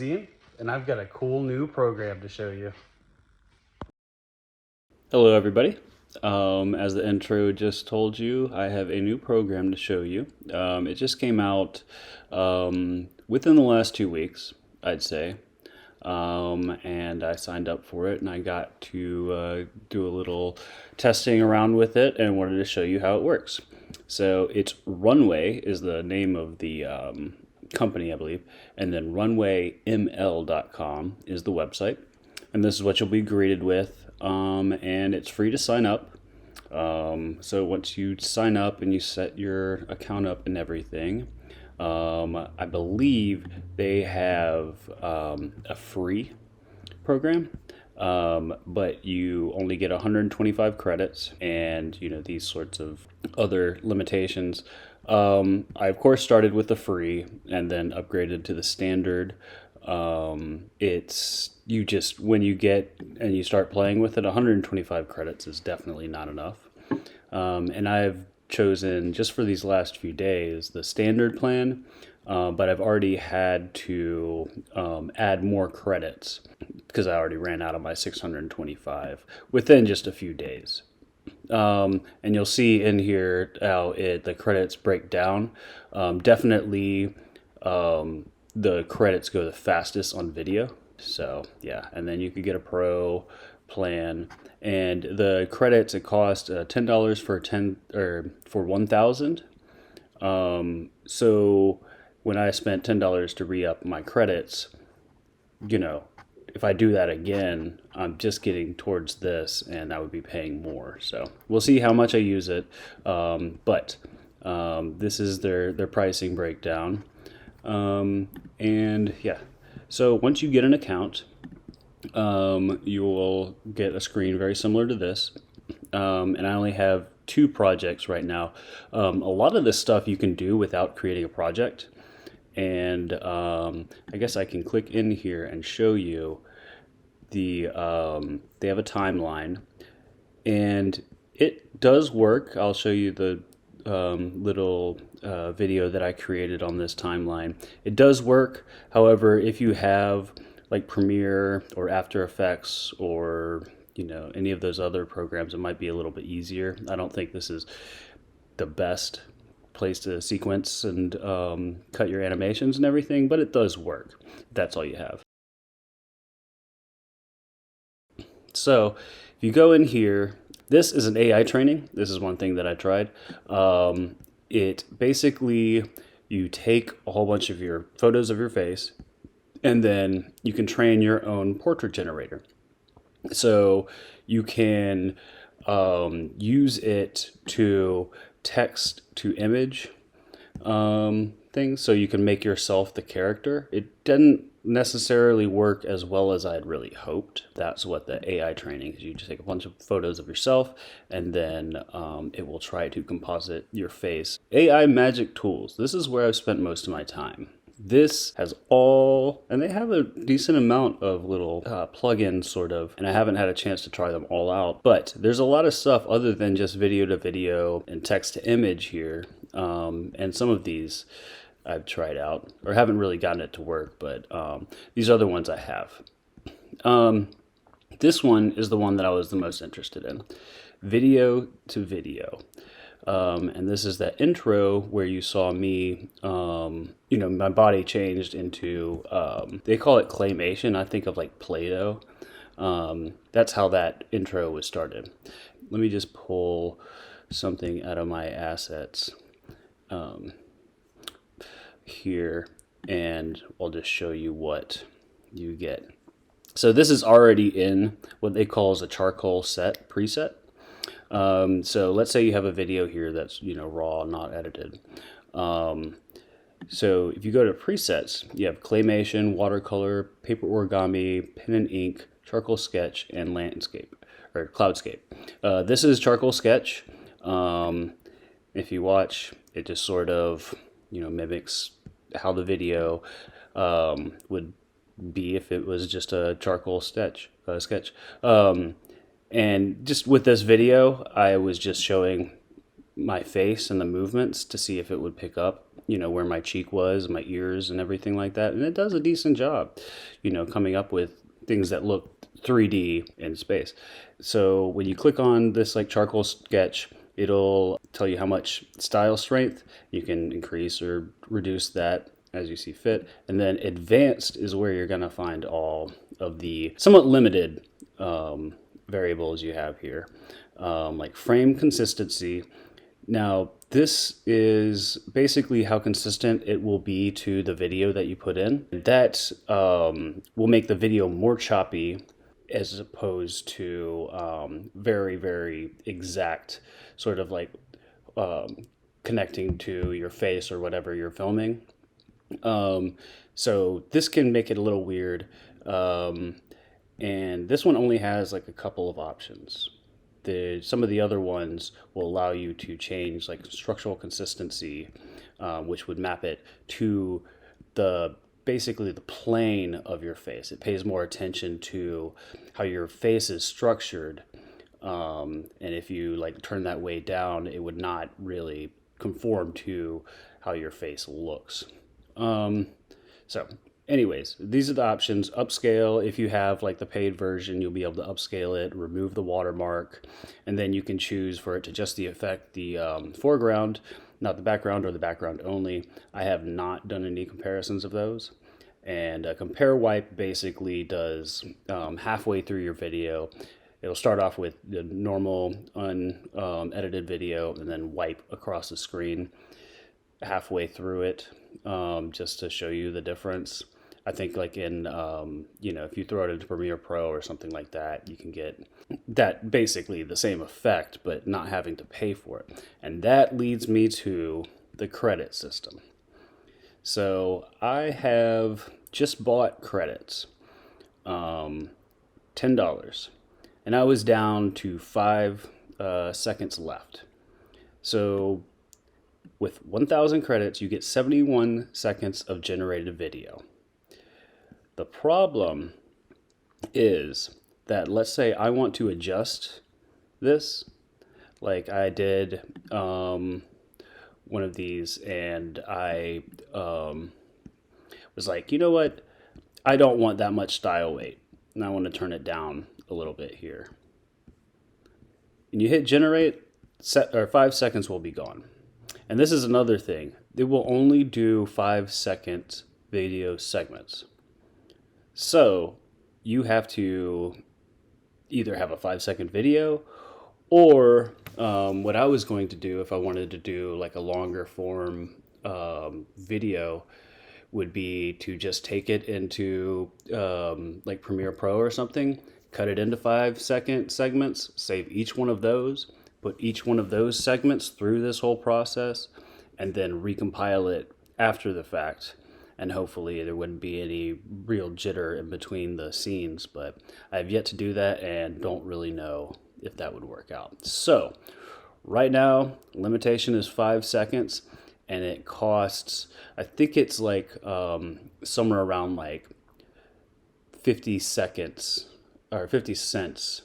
Ian, and I've got a cool new program to show you. Hello, everybody. As the intro just told you, I have a new program to show you. It just came out within the last 2 weeks, I'd say. And I signed up for it, and I got to do a little testing around with it and wanted to show you how it works. So it's Runway is the name of the company, I believe, and then runwayml.com is the website. And this is what you'll be greeted with, and it's free to sign up. So once you sign up and you set your account up and everything, I believe they have a free program, but you only get 125 credits and these sorts of other limitations. I of course started with the free and then upgraded to the standard. It's you just when you get and you start playing with it, 125 credits is definitely not enough. And I've chosen just for these last few days the standard plan, but I've already had to add more credits because I already ran out of my 625 within just a few days. And you'll see in here how the credits break down. Definitely, the credits go the fastest on video. So yeah, and then you could get a pro plan, and the credits it cost $10 for 10 or for 1,000. So when I spent $10 to re-up my credits, if I do that again, I'm just getting towards this, and I would be paying more. So we'll see how much I use it. But this is their pricing breakdown. And yeah, so once you get an account, you will get a screen very similar to this. And I only have 2 projects right now. A lot of this stuff you can do without creating a project. And I guess I can click in here and show you they have a timeline, and it does work. I'll show you the little video that I created on this timeline. It does work. However, if you have like Premiere or After Effects or any of those other programs, it might be a little bit easier. I don't think this is the best place to sequence and cut your animations and everything, but it does work. That's all you have. So if you go in here, this is an AI training. This is one thing that I tried. It basically, you take a whole bunch of your photos of your face, and then you can train your own portrait generator. So you can use it to text to image things, so you can make yourself the character. It didn't necessarily work as well as I'd really hoped. That's what the AI training is. You just take a bunch of photos of yourself, and then it will try to composite your face. AI magic tools. This is where I've spent most of my time. This has and they have a decent amount of little plugins sort of, and I haven't had a chance to try them all out, but there's a lot of stuff other than just video to video and text to image here, and some of these I've tried out or haven't really gotten it to work, but these other ones I have. This one is the one that I was the most interested in. Video to video. And this is that intro where you saw me, my body changed into, they call it claymation. I think of like Play-Doh. That's how that intro was started. Let me just pull something out of my assets here, and I'll just show you what you get. So this is already in what they call as a charcoal set preset. So let's say you have a video here that's raw, not edited. So if you go to presets, you have claymation, watercolor, paper origami, pen and ink, charcoal sketch, and landscape or cloudscape. This is charcoal sketch. If you watch, it just sort of mimics how the video would be if it was just a charcoal sketch. And just with this video, I was just showing my face and the movements to see if it would pick up. where my cheek was, my ears, and everything like that. And it does a decent job, coming up with things that look 3D in space. So when you click on this like charcoal sketch, it'll tell you how much style strength. You can increase or reduce that as you see fit. And then advanced is where you're going to find all of the somewhat limited variables you have here, like frame consistency. Now, this is basically how consistent it will be to the video that you put in. That will make the video more choppy as opposed to very, very exact, sort of like connecting to your face or whatever you're filming. So this can make it a little weird. And this one only has like a couple of options. Some of the other ones will allow you to change like structural consistency, which would map it to basically the plane of your face. It pays more attention to how your face is structured. And if you like turn that way down, it would not really conform to how your face looks. So anyways, these are the options. Upscale, if you have like the paid version, you'll be able to upscale it, remove the watermark, and then you can choose for it to just affect the foreground, not the background, or the background only. I have not done any comparisons of those. And compare wipe basically does halfway through your video. It'll start off with the normal unedited video and then wipe across the screen halfway through it, just to show you the difference. I think like in, if you throw it into Premiere Pro or something like that, you can get that basically the same effect, but not having to pay for it. And that leads me to the credit system. So I have just bought credits, $10, and I was down to 5 seconds left. So with 1,000 credits, you get 71 seconds of generated video. The problem is that, let's say I want to adjust this, like I did one of these, and I was like, you know what? I don't want that much style weight, and I want to turn it down a little bit here. And you hit generate, 5 seconds will be gone. And this is another thing. It will only do 5-second video segments. So you have to either have a 5-second video, or what I was going to do if I wanted to do like a longer form video would be to just take it into like Premiere Pro or something, cut it into 5-second segments, save each one of those, put each one of those segments through this whole process, and then recompile it after the fact. And hopefully there wouldn't be any real jitter in between the scenes, but I have yet to do that and don't really know if that would work out. So right now, limitation is 5 seconds, and it costs, I think it's like somewhere around like 50 seconds or 50 cents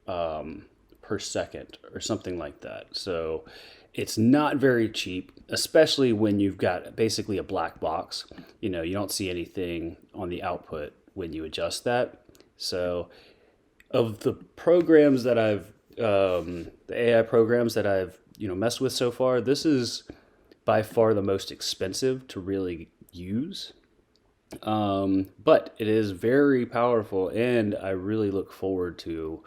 per second or something like that. So it's not very cheap, especially when you've got basically a black box. You don't see anything on the output when you adjust that. So of the programs that I've, the AI programs that I've, messed with so far, this is by far the most expensive to really use. But it is very powerful, and I really look forward to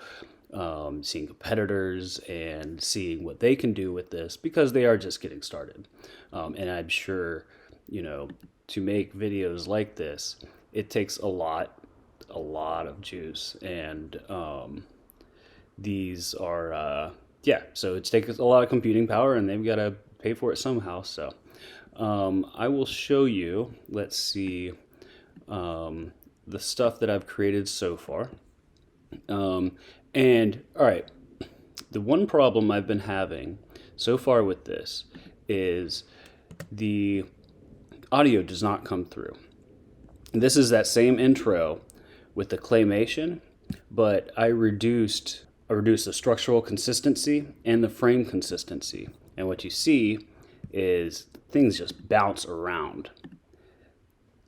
seeing competitors and seeing what they can do with this, because they are just getting started. And I'm sure, to make videos like this, it takes a lot of juice. And these are, so it takes a lot of computing power, and they've got to pay for it somehow. So I will show you, let's see, the stuff that I've created so far. And all right, the one problem I've been having so far with this is the audio does not come through. And this is that same intro with the claymation, but I reduced the structural consistency and the frame consistency. And what you see is things just bounce around.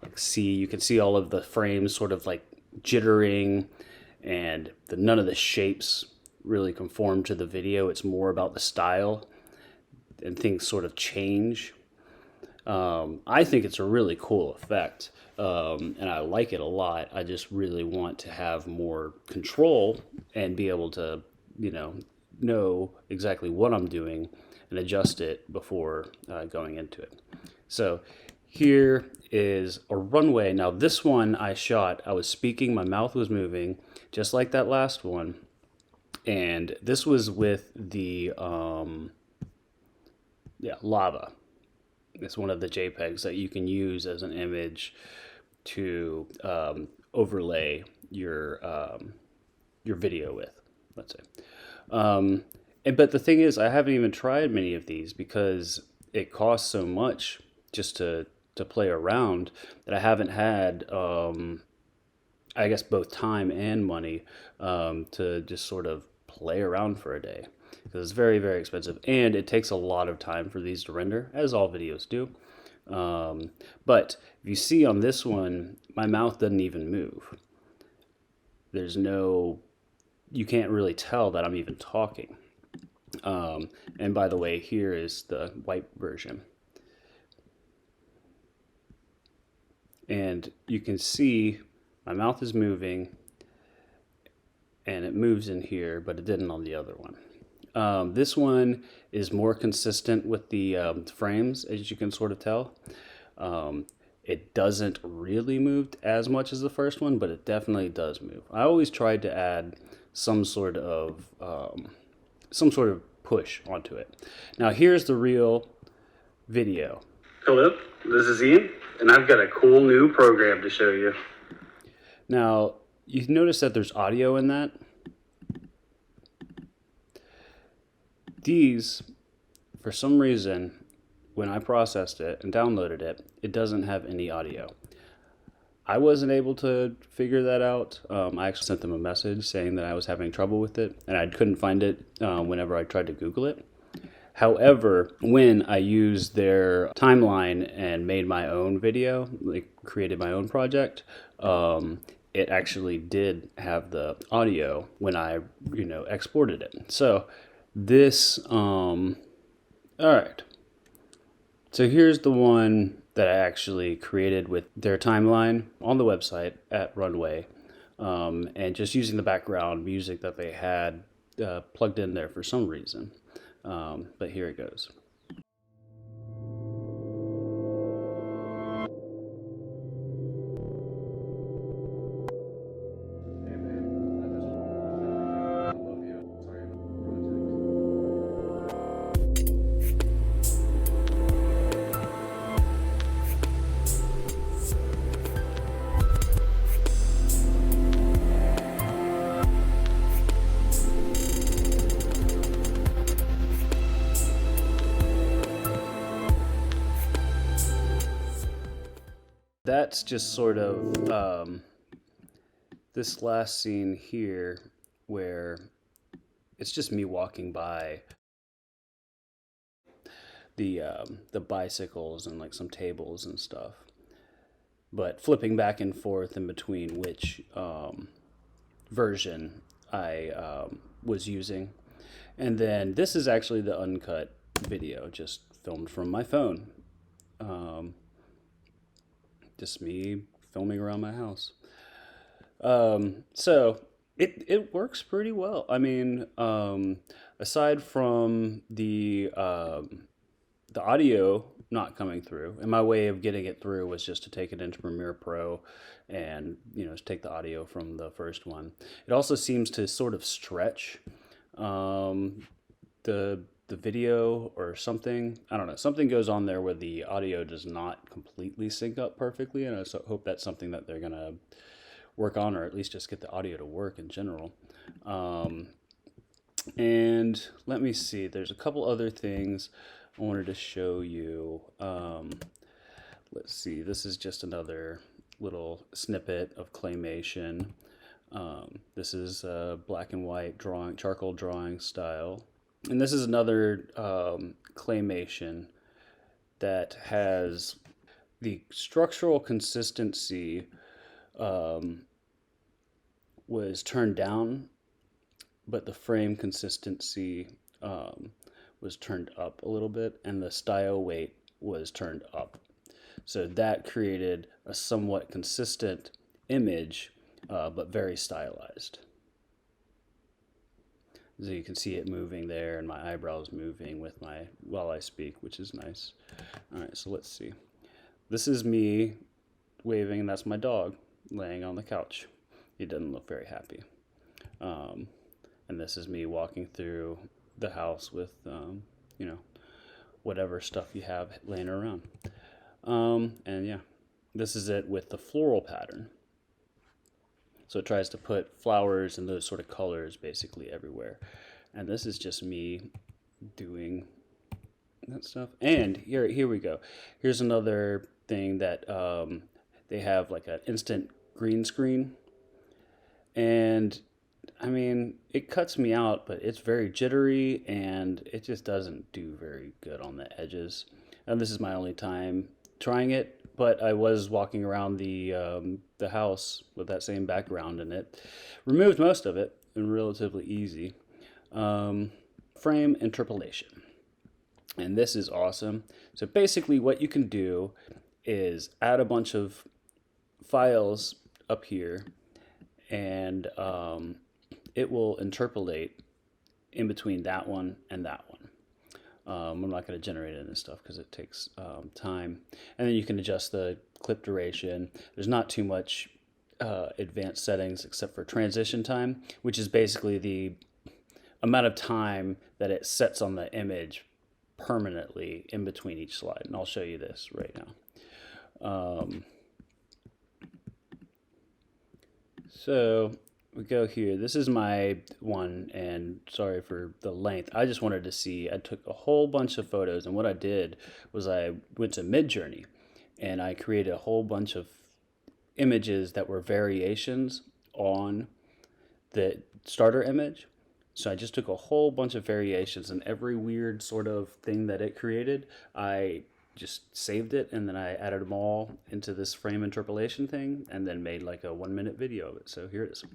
Like you can see all of the frames sort of like jittering, and none of the shapes really conform to the video. It's more about the style, and things sort of change. I think it's a really cool effect, and I like it a lot. I just really want to have more control and be able to, know exactly what I'm doing and adjust it before going into it. So here is a runway. Now this one I was speaking, my mouth was moving, just like that last one. And this was with the lava. It's one of the JPEGs that you can use as an image to overlay your video with, let's say. But the thing is, I haven't even tried many of these because it costs so much just to play around that I haven't had, I guess, both time and money to just sort of play around for a day, because it's very, very expensive, and it takes a lot of time for these to render, as all videos do. But if you see on this one, my mouth doesn't even move. You can't really tell that I'm even talking. And by the way, here is the white version. And you can see my mouth is moving, and it moves in here, but it didn't on the other one. This one is more consistent with the frames, as you can sort of tell. It doesn't really move as much as the first one, but it definitely does move. I always tried to add some sort of push onto it. Now here's the real video. Hello, this is Ian, and I've got a cool new program to show you. Now, you notice that there's audio in that. These, for some reason, when I processed it and downloaded it, it doesn't have any audio. I wasn't able to figure that out. I actually sent them a message saying that I was having trouble with it, and I couldn't find it whenever I tried to Google it. However, when I used their timeline and made my own video, like created my own project, it actually did have the audio when I, exported it. So this, all right. So here's the one that I actually created with their timeline on the website at Runway, and just using the background music that they had plugged in there for some reason. But here it goes. That's just sort of this last scene here where it's just me walking by the bicycles and like some tables and stuff, but flipping back and forth in between which version I was using. And then this is actually the uncut video, just filmed from my phone. Just me filming around my house. So it works pretty well. I mean, aside from the audio not coming through, and my way of getting it through was just to take it into Premiere Pro and take the audio from the first one. It also seems to sort of stretch the video or something. I don't know. Something goes on there where the audio does not completely sync up perfectly, and I hope that's something that they're gonna work on, or at least just get the audio to work in general. And let me see. There's a couple other things I wanted to show you. Let's see. This is just another little snippet of claymation. This is black and white drawing, charcoal drawing style. And this is another claymation that has the structural consistency was turned down, but the frame consistency was turned up a little bit, and the style weight was turned up. So that created a somewhat consistent image, but very stylized. So you can see it moving there, and my eyebrows moving with my while I speak, which is nice. All right, so let's see. This is me waving, and that's my dog laying on the couch. He doesn't look very happy. And this is me walking through the house with, whatever stuff you have laying around. And yeah, this is it with the floral pattern. So it tries to put flowers and those sort of colors basically everywhere. And this is just me doing that stuff. And here we go. Here's another thing that they have like an instant green screen. And I mean, it cuts me out, but it's very jittery and it just doesn't do very good on the edges. And this is my only time trying it, but I was walking around the house with that same background in it. Removed most of it, and relatively easy. Frame interpolation. And this is awesome. So basically what you can do is add a bunch of files up here, and it will interpolate in between that one and that one. I'm not going to generate any of this stuff because it takes time. And then you can adjust the clip duration. There's not too much advanced settings except for transition time, which is basically the amount of time that it sets on the image permanently in between each slide. And I'll show you this right now. So we go here. This is my one, and sorry for the length. I just wanted to see, I took a whole bunch of photos, and what I did was I went to Midjourney and I created a whole bunch of images that were variations on the starter image. So I just took a whole bunch of variations, and every weird sort of thing that it created, I just saved it, and then I added them all into this frame interpolation thing, and then made like a 1-minute video of it. So here it is.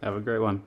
Have a great one.